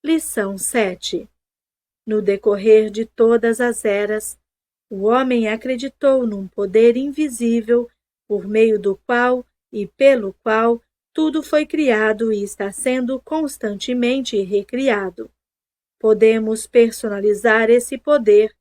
Lição 7. No decorrer de todas as eras, o homem acreditou num poder invisível por meio do qual e pelo qual tudo foi criado e está sendo constantemente recriado. Podemos personalizar esse poder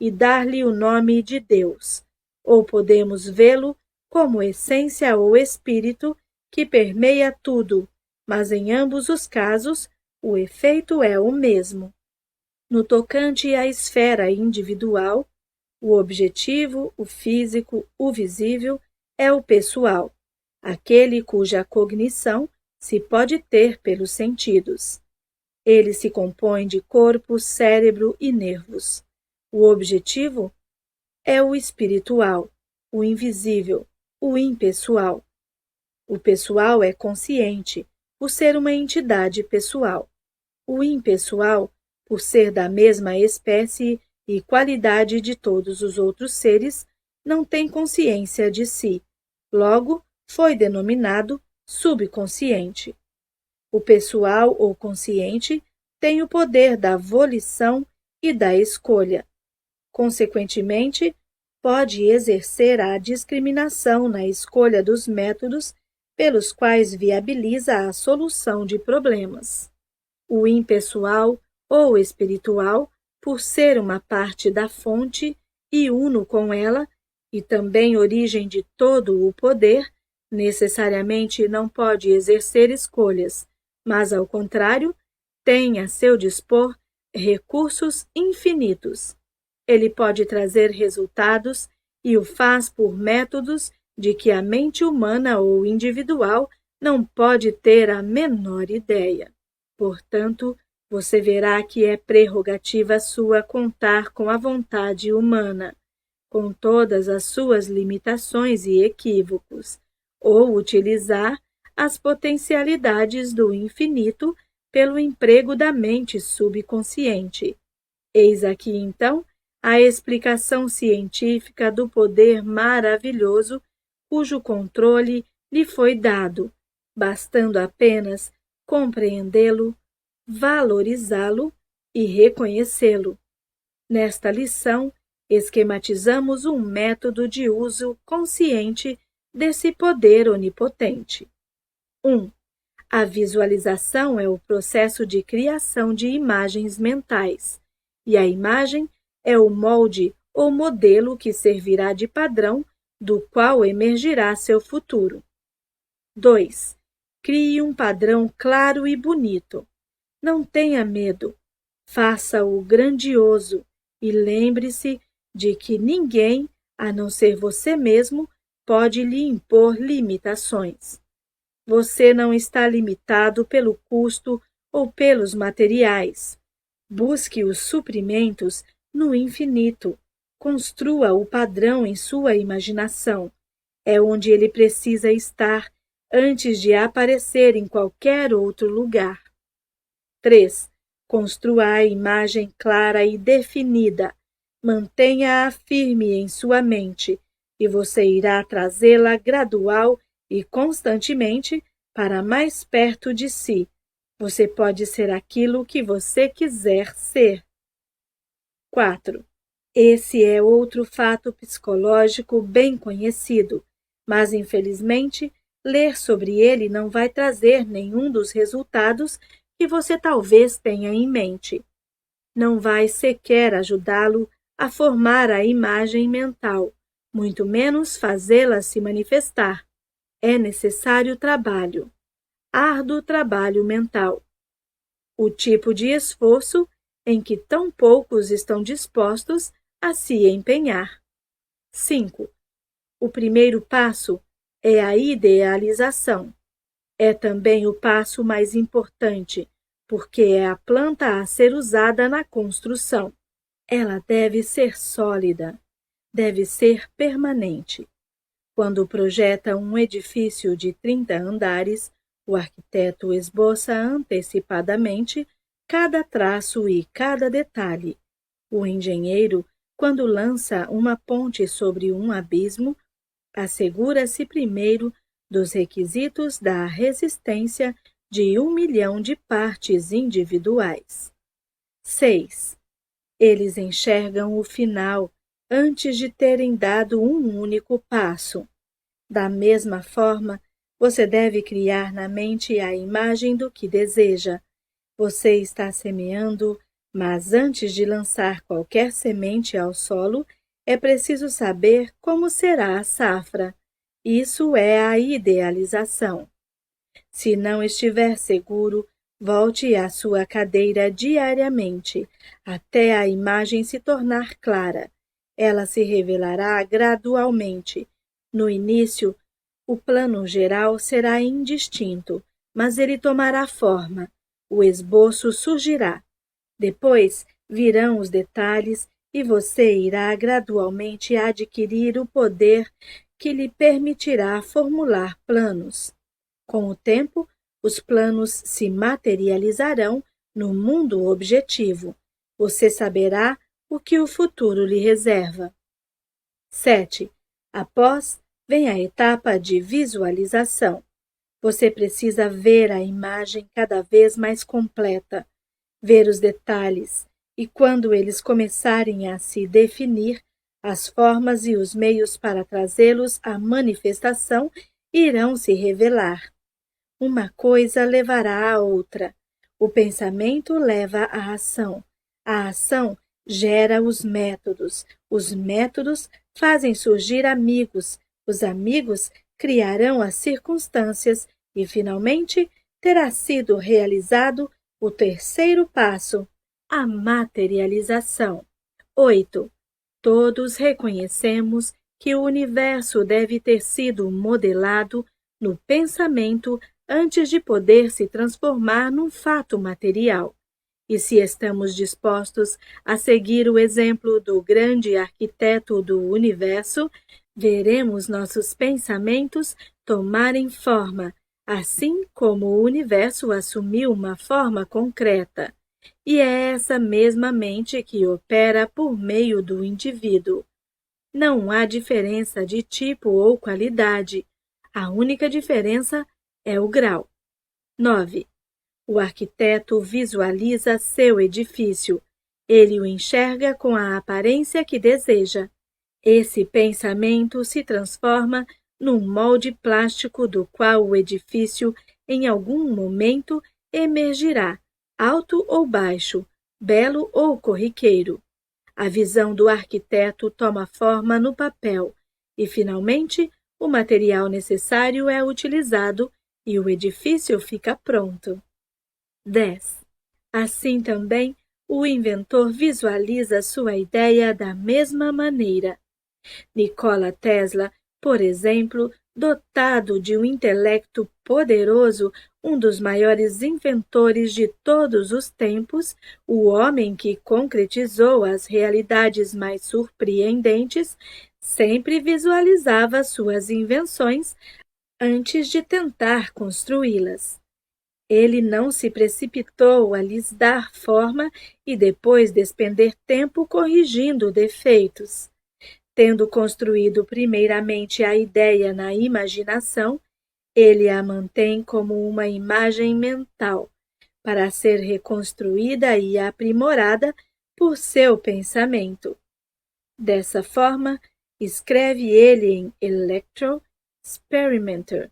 e dar-lhe o nome de Deus, ou podemos vê-lo como essência ou espírito que permeia tudo, mas em ambos os casos o efeito é o mesmo. No tocante à esfera individual, o objetivo, o físico, o visível é o pessoal, aquele cuja cognição se pode ter pelos sentidos. Ele se compõe de corpo, cérebro e nervos. O objetivo é o espiritual, o invisível, o impessoal. O pessoal é consciente, por ser uma entidade pessoal. O impessoal, por ser da mesma espécie e qualidade de todos os outros seres, não tem consciência de si. Logo, foi denominado subconsciente. O pessoal ou consciente tem o poder da volição e da escolha. Consequentemente, pode exercer a discriminação na escolha dos métodos pelos quais viabiliza a solução de problemas. O impessoal ou espiritual, por ser uma parte da fonte e uno com ela, e também origem de todo o poder, necessariamente não pode exercer escolhas, mas, ao contrário, tem a seu dispor recursos infinitos. Ele pode trazer resultados e o faz por métodos de que a mente humana ou individual não pode ter a menor ideia. Portanto, você verá que é prerrogativa sua contar com a vontade humana, com todas as suas limitações e equívocos, ou utilizar as potencialidades do infinito pelo emprego da mente subconsciente. Eis aqui, então, a explicação científica do poder maravilhoso cujo controle lhe foi dado, bastando apenas compreendê-lo, valorizá-lo e reconhecê-lo. Nesta lição, esquematizamos um método de uso consciente desse poder onipotente. 1. A visualização é o processo de criação de imagens mentais, e a imagem é o molde ou modelo que servirá de padrão do qual emergirá seu futuro. 2. Crie um padrão claro e bonito. Não tenha medo. Faça-o grandioso e lembre-se de que ninguém, a não ser você mesmo, pode lhe impor limitações. Você não está limitado pelo custo ou pelos materiais. Busque os suprimentos no infinito. Construa o padrão em sua imaginação. É onde ele precisa estar antes de aparecer em qualquer outro lugar. 3. Construa a imagem clara e definida. Mantenha-a firme em sua mente, e você irá trazê-la gradual e constantemente para mais perto de si. Você pode ser aquilo que você quiser ser. 4. Esse é outro fato psicológico bem conhecido, mas infelizmente ler sobre ele não vai trazer nenhum dos resultados que você talvez tenha em mente. Não vai sequer ajudá-lo a formar a imagem mental, muito menos fazê-la se manifestar. É necessário trabalho, árduo trabalho mental. O tipo de esforço em que tão poucos estão dispostos a se empenhar. 5. O primeiro passo é a idealização. É também o passo mais importante, porque é a planta a ser usada na construção. Ela deve ser sólida, deve ser permanente. Quando projeta um edifício de 30 andares, o arquiteto esboça antecipadamente cada traço e cada detalhe. O engenheiro, quando lança uma ponte sobre um abismo, assegura-se primeiro dos requisitos da resistência de 1 milhão de partes individuais. 6. Eles enxergam o final antes de terem dado um único passo. Da mesma forma, você deve criar na mente a imagem do que deseja. Você está semeando, mas antes de lançar qualquer semente ao solo, é preciso saber como será a safra. Isso é a idealização. Se não estiver seguro, volte à sua cadeira diariamente, até a imagem se tornar clara. Ela se revelará gradualmente. No início, o plano geral será indistinto, mas ele tomará forma. O esboço surgirá. Depois virão os detalhes e você irá gradualmente adquirir o poder que lhe permitirá formular planos. Com o tempo, os planos se materializarão no mundo objetivo. Você saberá o que o futuro lhe reserva. 7. Após, vem a etapa de visualização. Você precisa ver a imagem cada vez mais completa, ver os detalhes, e quando eles começarem a se definir, as formas e os meios para trazê-los à manifestação irão se revelar. Uma coisa levará à outra. O pensamento leva à ação. A ação gera os métodos fazem surgir amigos. Os amigos criarão as circunstâncias e, finalmente, terá sido realizado o terceiro passo, a materialização. 8. Todos reconhecemos que o universo deve ter sido modelado no pensamento antes de poder se transformar num fato material. E se estamos dispostos a seguir o exemplo do grande arquiteto do universo, veremos nossos pensamentos tomarem forma, assim como o universo assumiu uma forma concreta. E é essa mesma mente que opera por meio do indivíduo. Não há diferença de tipo ou qualidade. A única diferença é o grau. 9. O arquiteto visualiza seu edifício. Ele o enxerga com a aparência que deseja. Esse pensamento se transforma num molde plástico do qual o edifício, em algum momento, emergirá, alto ou baixo, belo ou corriqueiro. A visão do arquiteto toma forma no papel e, finalmente, o material necessário é utilizado e o edifício fica pronto. 10. Assim também, o inventor visualiza sua ideia da mesma maneira. Nikola Tesla, por exemplo, dotado de um intelecto poderoso, um dos maiores inventores de todos os tempos, o homem que concretizou as realidades mais surpreendentes, sempre visualizava suas invenções antes de tentar construí-las. Ele não se precipitou a lhes dar forma e depois despender tempo corrigindo defeitos. Tendo construído primeiramente a ideia na imaginação, ele a mantém como uma imagem mental, para ser reconstruída e aprimorada por seu pensamento. Dessa forma, escreve ele em Electro Experimenter: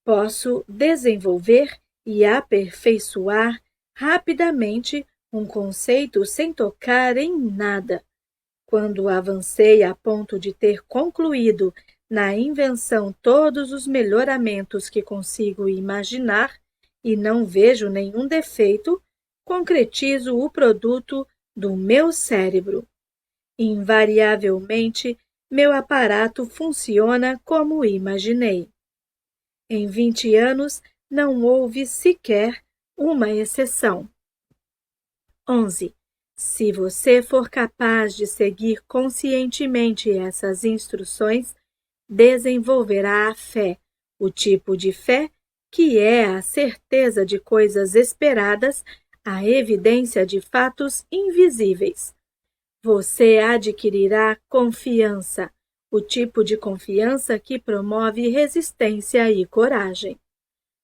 posso desenvolver e aperfeiçoar rapidamente um conceito sem tocar em nada. Quando avancei a ponto de ter concluído na invenção todos os melhoramentos que consigo imaginar e não vejo nenhum defeito, concretizo o produto do meu cérebro. Invariavelmente, meu aparato funciona como imaginei. Em 20 anos, não houve sequer uma exceção. 11. Se você for capaz de seguir conscientemente essas instruções, desenvolverá a fé, o tipo de fé que é a certeza de coisas esperadas, a evidência de fatos invisíveis. Você adquirirá confiança, o tipo de confiança que promove resistência e coragem.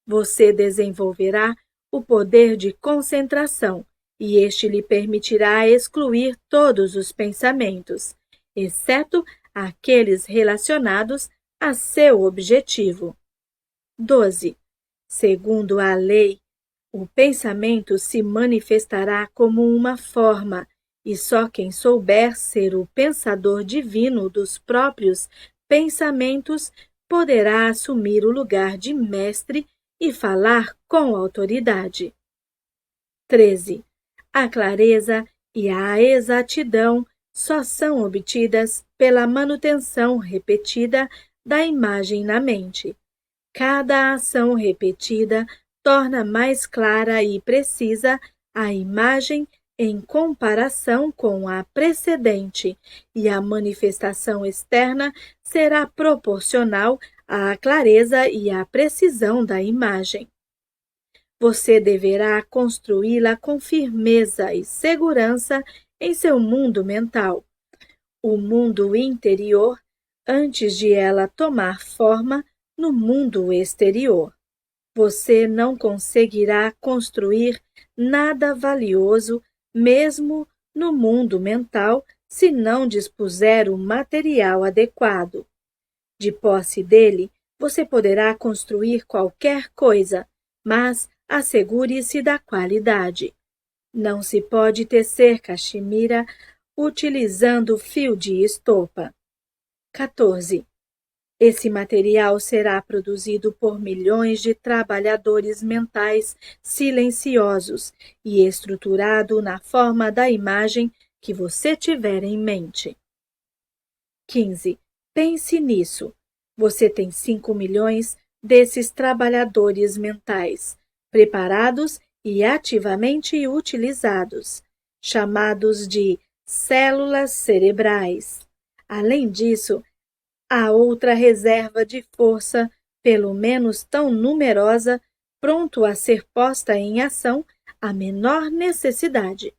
Você desenvolverá o poder de concentração, e este lhe permitirá excluir todos os pensamentos, exceto aqueles relacionados a seu objetivo. 12. Segundo a lei, o pensamento se manifestará como uma forma, e só quem souber ser o pensador divino dos próprios pensamentos poderá assumir o lugar de mestre e falar com autoridade. 13. A clareza e a exatidão só são obtidas pela manutenção repetida da imagem na mente. Cada ação repetida torna mais clara e precisa a imagem em comparação com a precedente, e a manifestação externa será proporcional à clareza e à precisão da imagem. Você deverá construí-la com firmeza e segurança em seu mundo mental, o mundo interior, antes de ela tomar forma no mundo exterior. Você não conseguirá construir nada valioso, mesmo no mundo mental, se não dispuser o material adequado. De posse dele, você poderá construir qualquer coisa, mas assegure-se da qualidade. Não se pode tecer caxemira utilizando fio de estopa. 14. Esse material será produzido por milhões de trabalhadores mentais silenciosos e estruturado na forma da imagem que você tiver em mente. 15. Pense nisso. Você tem 5 milhões desses trabalhadores mentais, preparados e ativamente utilizados, chamados de células cerebrais. Além disso, há outra reserva de força, pelo menos tão numerosa, pronto a ser posta em ação à menor necessidade.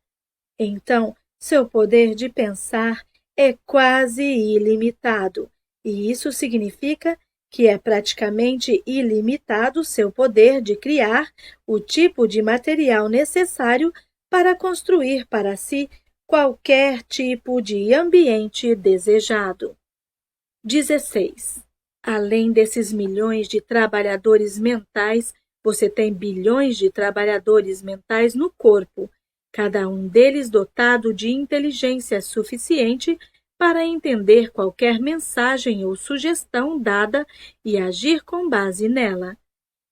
Então, seu poder de pensar é quase ilimitado, e isso significa que é praticamente ilimitado seu poder de criar o tipo de material necessário para construir para si qualquer tipo de ambiente desejado. 16. Além desses milhões de trabalhadores mentais, você tem bilhões de trabalhadores mentais no corpo, cada um deles dotado de inteligência suficiente para entender qualquer mensagem ou sugestão dada e agir com base nela.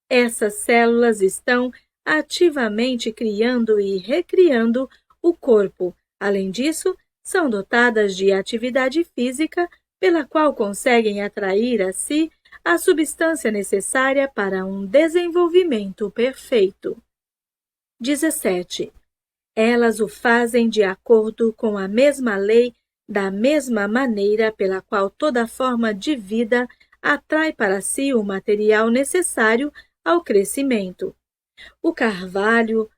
Essas células estão ativamente criando e recriando o corpo. Além disso, são dotadas de atividade física pela qual conseguem atrair a si a substância necessária para um desenvolvimento perfeito. 17. Elas o fazem de acordo com a mesma lei, da mesma maneira pela qual toda forma de vida atrai para si o material necessário ao crescimento. O carvalho,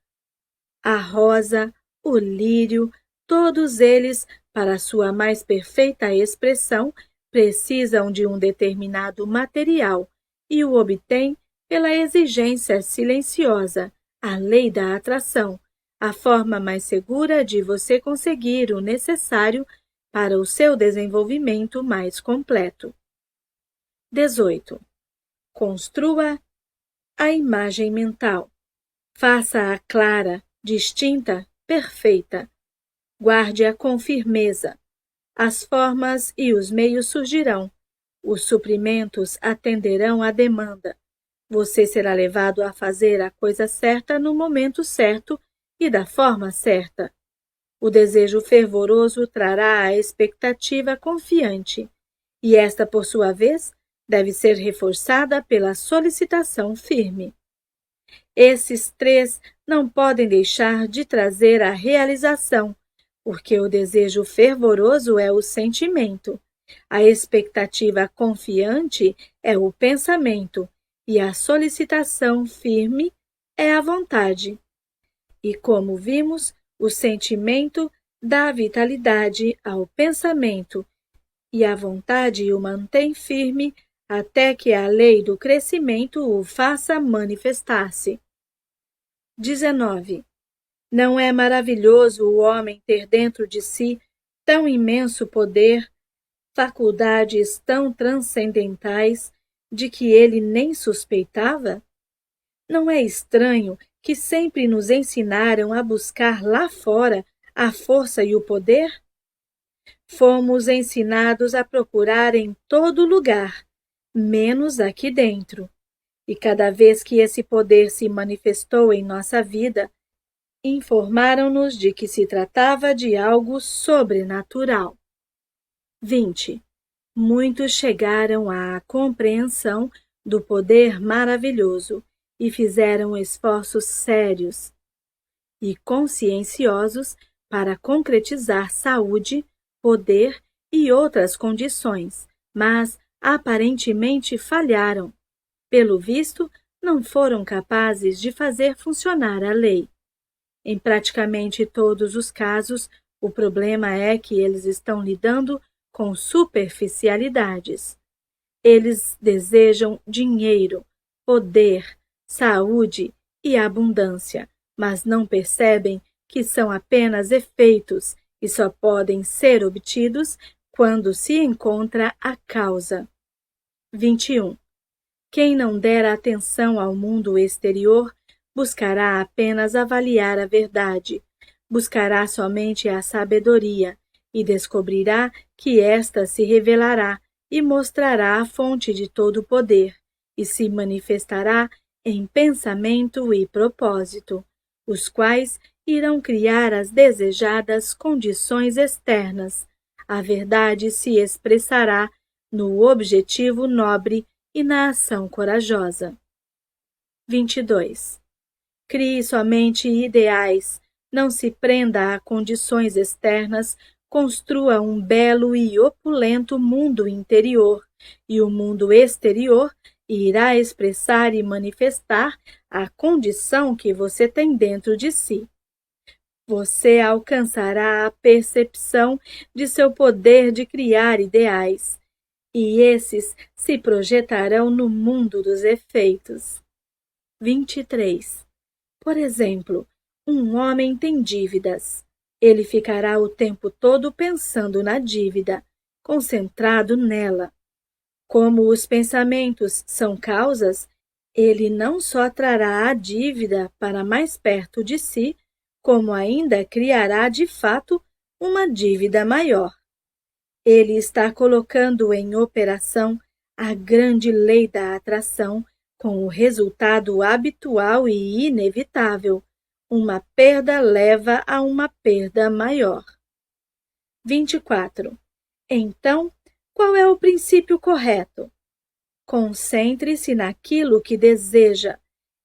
a rosa, o lírio, todos eles, para sua mais perfeita expressão, precisam de um determinado material e o obtêm pela exigência silenciosa, a lei da atração, a forma mais segura de você conseguir o necessário para o seu desenvolvimento mais completo. 18. Construa a imagem mental. Faça-a clara, distinta, perfeita. Guarde-a com firmeza. As formas e os meios surgirão. Os suprimentos atenderão à demanda. Você será levado a fazer a coisa certa no momento certo e da forma certa. O desejo fervoroso trará a expectativa confiante, e esta, por sua vez, deve ser reforçada pela solicitação firme. Esses três não podem deixar de trazer a realização, porque o desejo fervoroso é o sentimento, a expectativa confiante é o pensamento e a solicitação firme é a vontade. E como vimos, o sentimento dá vitalidade ao pensamento e a vontade o mantém firme até que a lei do crescimento o faça manifestar-se. 19. Não é maravilhoso o homem ter dentro de si tão imenso poder, faculdades tão transcendentais, de que ele nem suspeitava? Não é estranho que sempre nos ensinaram a buscar lá fora a força e o poder? Fomos ensinados a procurar em todo lugar, menos aqui dentro. E cada vez que esse poder se manifestou em nossa vida, informaram-nos de que se tratava de algo sobrenatural. 20. Muitos chegaram à compreensão do poder maravilhoso e fizeram esforços sérios e conscienciosos para concretizar saúde, poder e outras condições, mas aparentemente falharam. Pelo visto, não foram capazes de fazer funcionar a lei. Em praticamente todos os casos, o problema é que eles estão lidando com superficialidades. Eles desejam dinheiro, poder, saúde e abundância, mas não percebem que são apenas efeitos e só podem ser obtidos quando se encontra a causa. 21. Quem não der atenção ao mundo exterior buscará apenas avaliar a verdade, buscará somente a sabedoria e descobrirá que esta se revelará e mostrará a fonte de todo o poder e se manifestará em pensamento e propósito, os quais irão criar as desejadas condições externas. A verdade se expressará no objetivo nobre e na ação corajosa. 22. Crie somente ideais, não se prenda a condições externas, construa um belo e opulento mundo interior, e o mundo exterior irá expressar e manifestar a condição que você tem dentro de si. Você alcançará a percepção de seu poder de criar ideais, e esses se projetarão no mundo dos efeitos. 23. Por exemplo, um homem tem dívidas. Ele ficará o tempo todo pensando na dívida, concentrado nela. Como os pensamentos são causas, ele não só trará a dívida para mais perto de si, como ainda criará de fato uma dívida maior. Ele está colocando em operação a grande lei da atração, com o resultado habitual e inevitável: uma perda leva a uma perda maior. 24. Então, qual é o princípio correto? Concentre-se naquilo que deseja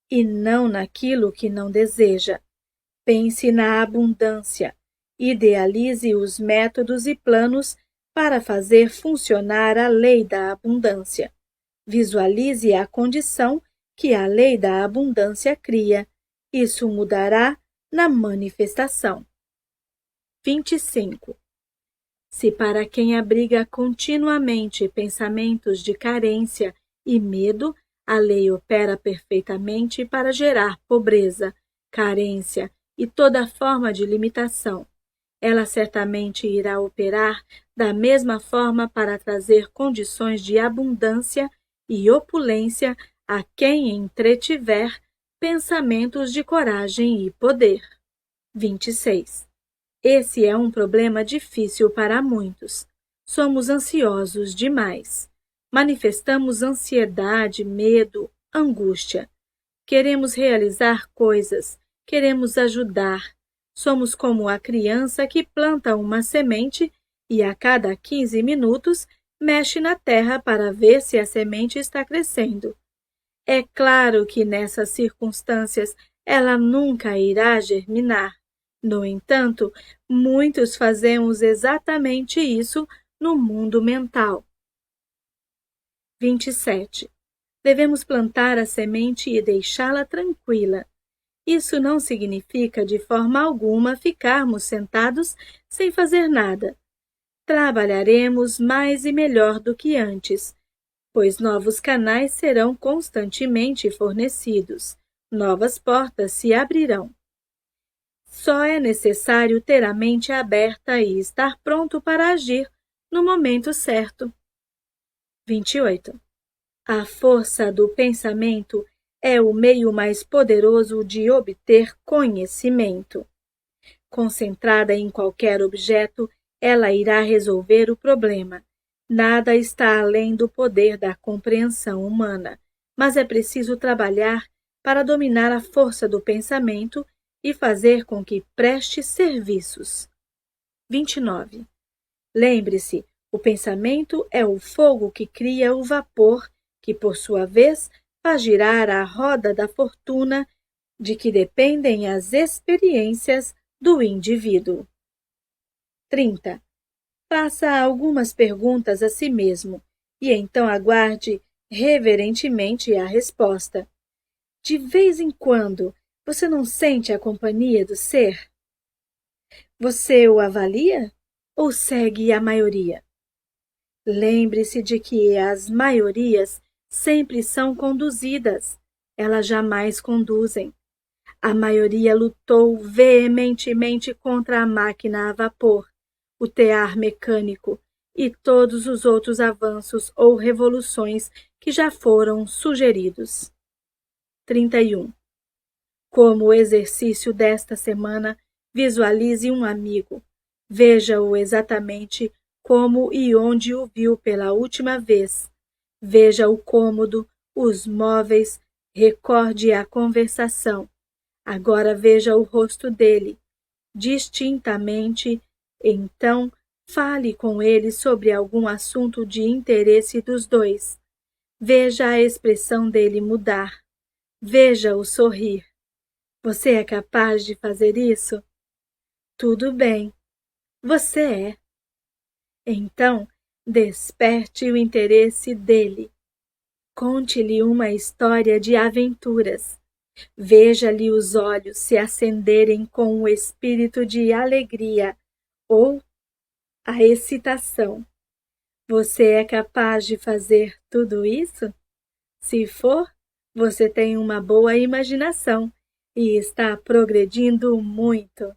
e não naquilo que não deseja. Pense na abundância. Idealize os métodos e planos para fazer funcionar a lei da abundância. Visualize a condição que a lei da abundância cria. Isso mudará na manifestação. 25. Se para quem abriga continuamente pensamentos de carência e medo, a lei opera perfeitamente para gerar pobreza, carência e toda forma de limitação, ela certamente irá operar da mesma forma para trazer condições de abundância e opulência a quem entretiver pensamentos de coragem e poder. 26. Esse é um problema difícil para muitos. Somos ansiosos demais. Manifestamos ansiedade, medo, angústia. Queremos realizar coisas, queremos ajudar. Somos como a criança que planta uma semente e a cada 15 minutos mexe na terra para ver se a semente está crescendo. É claro que nessas circunstâncias ela nunca irá germinar. No entanto, muitos fazemos exatamente isso no mundo mental. 27. Devemos plantar a semente e deixá-la tranquila. Isso não significa de forma alguma ficarmos sentados sem fazer nada. Trabalharemos mais e melhor do que antes, pois novos canais serão constantemente fornecidos, novas portas se abrirão. Só é necessário ter a mente aberta e estar pronto para agir no momento certo. 28. A força do pensamento é o meio mais poderoso de obter conhecimento. Concentrada em qualquer objeto, ela irá resolver o problema. Nada está além do poder da compreensão humana, mas é preciso trabalhar para dominar a força do pensamento e fazer com que preste serviços. 29. Lembre-se, o pensamento é o fogo que cria o vapor, que por sua vez faz girar a roda da fortuna, de que dependem as experiências do indivíduo. 30. Faça algumas perguntas a si mesmo e então aguarde reverentemente a resposta. De vez em quando, você não sente a companhia do ser? Você o avalia ou segue a maioria? Lembre-se de que as maiorias sempre são conduzidas, elas jamais conduzem. A maioria lutou veementemente contra a máquina a vapor, o tear mecânico e todos os outros avanços ou revoluções que já foram sugeridos. 31. Como exercício desta semana, visualize um amigo. Veja-o exatamente como e onde o viu pela última vez. Veja o cômodo, os móveis, recorde a conversação. Agora veja o rosto dele, distintamente, então fale com ele sobre algum assunto de interesse dos dois. Veja a expressão dele mudar. Veja-o sorrir. Você é capaz de fazer isso? Tudo bem. Você é. Então, desperte o interesse dele. Conte-lhe uma história de aventuras. Veja-lhe os olhos se acenderem com o espírito de alegria ou a excitação. Você é capaz de fazer tudo isso? Se for, você tem uma boa imaginação e está progredindo muito.